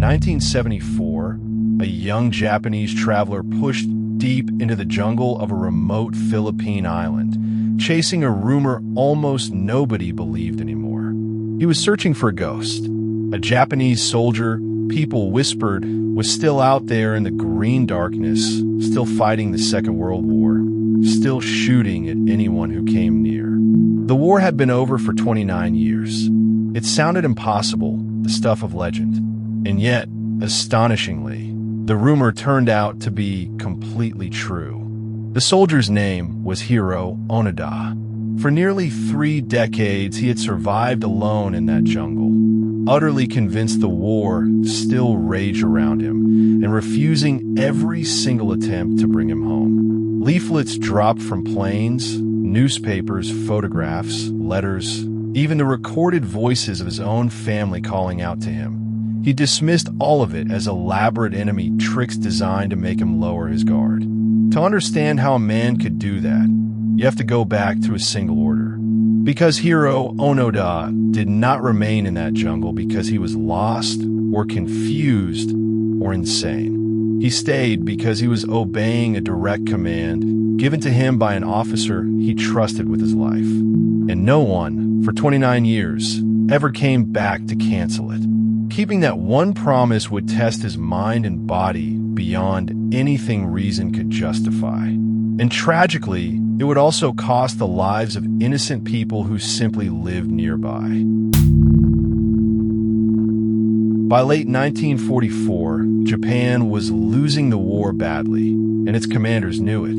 1974, a young Japanese traveler pushed deep into the jungle of a remote Philippine island, chasing a rumor almost nobody believed anymore. He was searching for a ghost. A Japanese soldier, people whispered, was still out there in the green darkness, still fighting the Second World War, still shooting at anyone who came near. The war had been over for 29 years. It sounded impossible, the stuff of legend. And yet, astonishingly, the rumor turned out to be completely true. The soldier's name was Hiro Onoda. For nearly 3 decades, he had survived alone in that jungle, utterly convinced the war still raged around him, and refusing every single attempt to bring him home. Leaflets dropped from planes, newspapers, photographs, letters, even the recorded voices of his own family calling out to him. He dismissed all of it as elaborate enemy tricks designed to make him lower his guard. To understand how a man could do that, you have to go back to a single order. Because Hiro Onoda did not remain in that jungle because he was lost or confused or insane. He stayed because he was obeying a direct command given to him by an officer he trusted with his life. And no one, for 29 years, ever came back to cancel it. Keeping that one promise would test his mind and body beyond anything reason could justify. And tragically, it would also cost the lives of innocent people who simply lived nearby. By late 1944, Japan was losing the war badly, and its commanders knew it.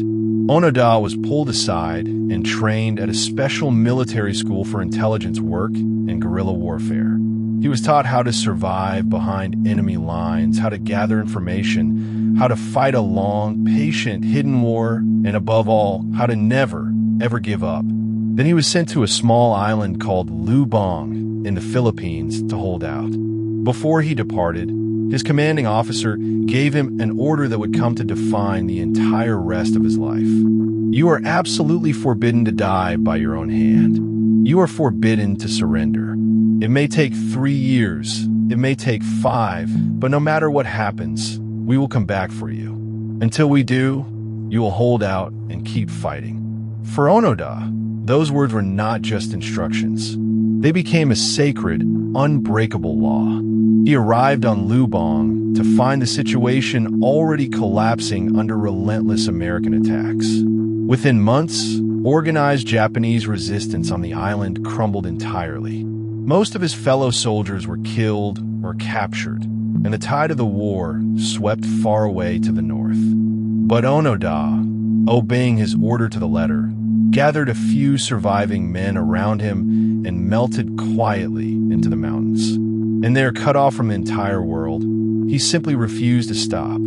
Onoda was pulled aside and trained at a special military school for intelligence work and guerrilla warfare. He was taught how to survive behind enemy lines, how to gather information, how to fight a long, patient, hidden war, and above all, how to never, ever give up. Then he was sent to a small island called Lubang in the Philippines to hold out. Before he departed, his commanding officer gave him an order that would come to define the entire rest of his life. You are absolutely forbidden to die by your own hand. You are forbidden to surrender. It may take 3 years, it may take 5, but no matter what happens, we will come back for you. Until we do, you will hold out and keep fighting. For Onoda, those words were not just instructions. They became a sacred, unbreakable law. He arrived on Lubang to find the situation already collapsing under relentless American attacks. Within months, organized Japanese resistance on the island crumbled entirely. Most of his fellow soldiers were killed or captured, and the tide of the war swept far away to the north. But Onoda, obeying his order to the letter, gathered a few surviving men around him and melted quietly into the mountains. And there, cut off from the entire world, he simply refused to stop.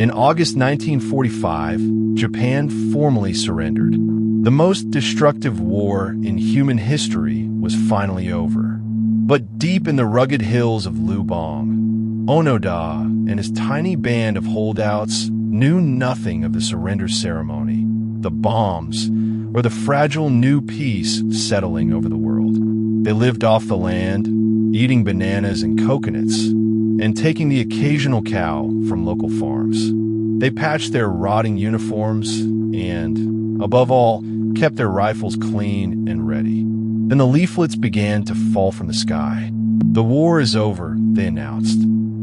In August 1945, Japan formally surrendered. The most destructive war in human history was finally over. But deep in the rugged hills of Lubang, Onoda and his tiny band of holdouts knew nothing of the surrender ceremony, the bombs, or the fragile new peace settling over the world. They lived off the land, eating bananas and coconuts, and taking the occasional cow from local farms. They patched their rotting uniforms and, above all, kept their rifles clean and ready. Then the leaflets began to fall from the sky. The war is over, they announced.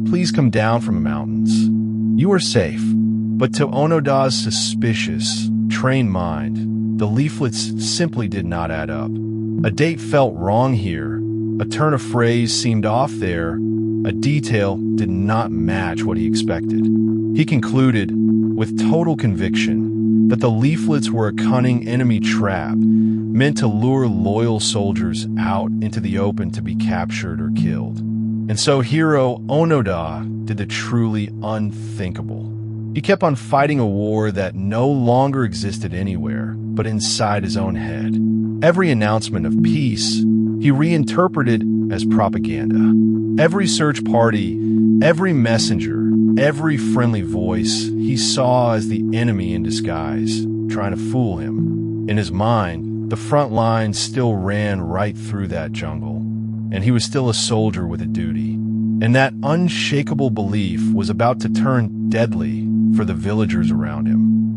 Please come down from the mountains. You are safe. But to Onoda's suspicious, trained mind, the leaflets simply did not add up. A date felt wrong here. A turn of phrase seemed off there. A detail did not match what he expected. He concluded, with total conviction, that the leaflets were a cunning enemy trap meant to lure loyal soldiers out into the open to be captured or killed. And so Hiro Onoda did the truly unthinkable. He kept on fighting a war that no longer existed anywhere but inside his own head. Every announcement of peace, he reinterpreted as propaganda. Every search party, every messenger, every friendly voice he saw as the enemy in disguise, trying to fool him. In his mind, the front lines still ran right through that jungle. and he was still a soldier with a duty. And that unshakable belief was about to turn deadly for the villagers around him.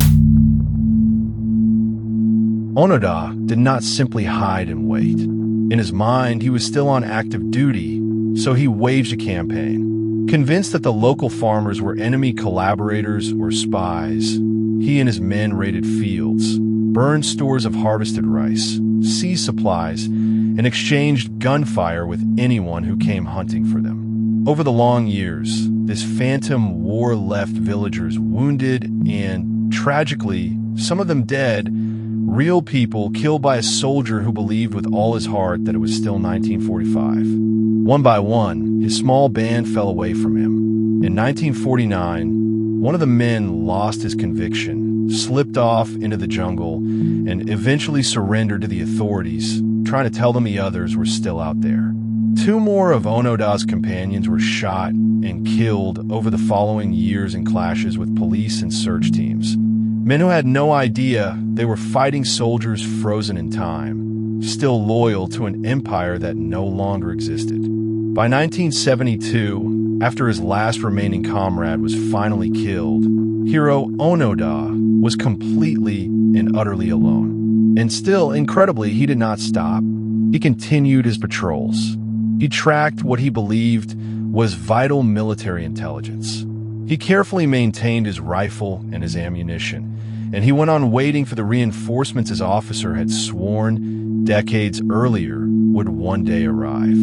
Onoda did not simply hide and wait. In his mind, he was still on active duty, so he waged a campaign. Convinced that the local farmers were enemy collaborators or spies, he and his men raided fields, burned stores of harvested rice, seized supplies, and exchanged gunfire with anyone who came hunting for them. Over the long years, this phantom war left villagers wounded and, tragically, some of them dead, real people killed by a soldier who believed with all his heart that it was still 1945. One by one, his small band fell away from him. In 1949, one of the men lost his conviction, slipped off into the jungle, and eventually surrendered to the authorities, trying to tell them the others were still out there. Two more of Onoda's companions were shot and killed over the following years in clashes with police and search teams. Men who had no idea they were fighting soldiers frozen in time, still loyal to an empire that no longer existed. By 1972, after his last remaining comrade was finally killed, Hiro Onoda was completely and utterly alone. And still, incredibly, he did not stop. He continued his patrols. He tracked what he believed was vital military intelligence. He carefully maintained his rifle and his ammunition, and he went on waiting for the reinforcements his officer had sworn decades earlier would one day arrive.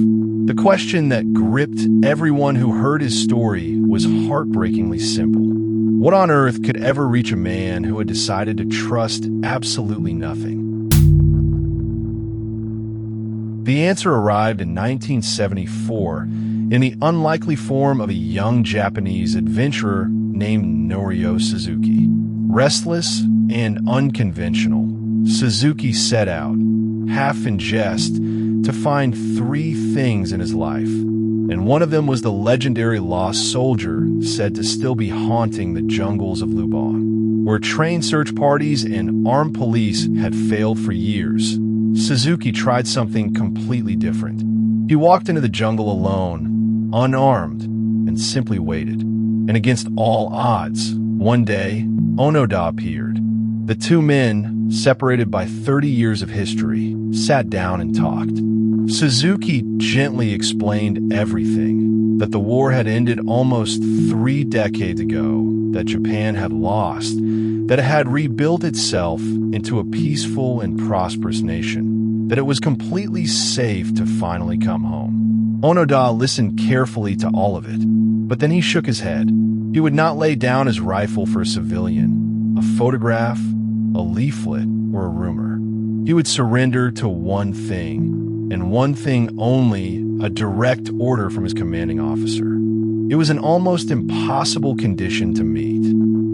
The question that gripped everyone who heard his story was heartbreakingly simple. What on earth could ever reach a man who had decided to trust absolutely nothing? The answer arrived in 1974 in the unlikely form of a young Japanese adventurer named Norio Suzuki. Restless and unconventional, Suzuki set out, half in jest, to find three things in his life, and one of them was the legendary lost soldier said to still be haunting the jungles of Lubon. Where trained search parties and armed police had failed for years, Suzuki tried something completely different. He walked into the jungle alone, unarmed, and simply waited. And against all odds, one day, Onoda appeared. The two men, separated by 30 years of history, sat down and talked. Suzuki gently explained everything, that the war had ended almost 3 decades ago, that Japan had lost, that it had rebuilt itself into a peaceful and prosperous nation, that it was completely safe to finally come home. Onoda listened carefully to all of it, but then he shook his head. He would not lay down his rifle for a civilian, a photograph, a leaflet, or a rumor. He would surrender to one thing, and one thing only, a direct order from his commanding officer. It was an almost impossible condition to meet.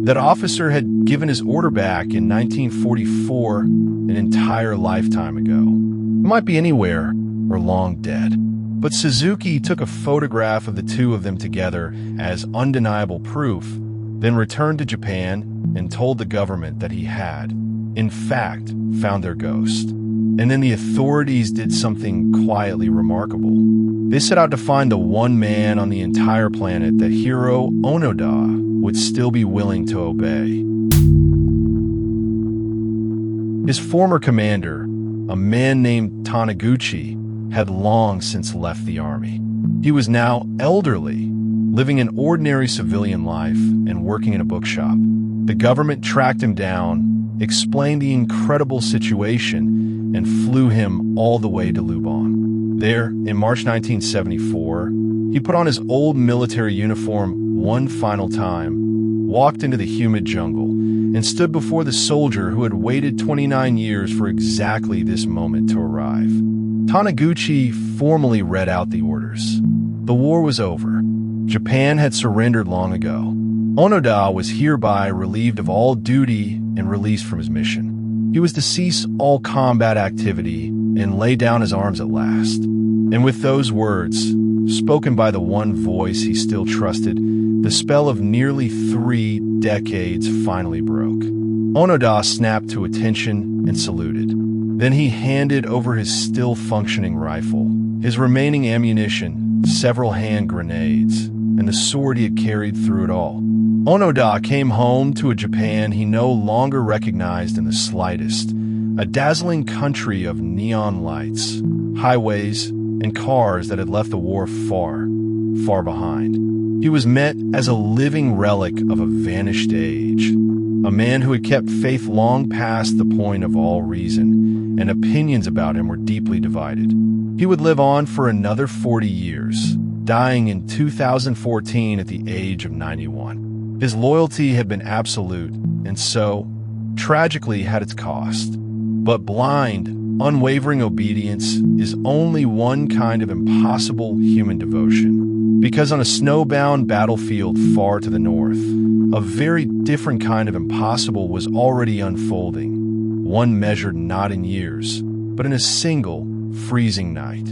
That officer had given his order back in 1944, an entire lifetime ago. It might be anywhere or long dead. But Suzuki took a photograph of the two of them together as undeniable proof, then returned to Japan and told the government that he had, in fact, found their ghost. And then the authorities did something quietly remarkable. They set out to find the one man on the entire planet that Hiro Onoda would still be willing to obey. His former commander, a man named Taniguchi, had long since left the army. He was now elderly, living an ordinary civilian life and working in a bookshop. The government tracked him down, explained the incredible situation, and flew him all the way to Lubon. There, in March 1974, he put on his old military uniform one final time, walked into the humid jungle, and stood before the soldier who had waited 29 years for exactly this moment to arrive. Taniguchi formally read out the orders. The war was over. Japan had surrendered long ago. Onoda was hereby relieved of all duty and released from his mission. He was to cease all combat activity and lay down his arms at last. And with those words, spoken by the one voice he still trusted, the spell of nearly 3 decades finally broke. Onoda snapped to attention and saluted. Then he handed over his still functioning rifle, His remaining ammunition, several hand grenades, and the sword he had carried through it all. Onoda came home to a Japan he no longer recognized in the slightest, a dazzling country of neon lights, highways, and cars that had left the war far, far behind. He was met as a living relic of a vanished age, a man who had kept faith long past the point of all reason, and opinions about him were deeply divided. He would live on for another 40 years, dying in 2014 at the age of 91. His loyalty had been absolute, and so, tragically, had its cost. But blind, unwavering obedience is only one kind of impossible human devotion. Because on a snowbound battlefield far to the north, a very different kind of impossible was already unfolding, one measured not in years, but in a single, freezing night.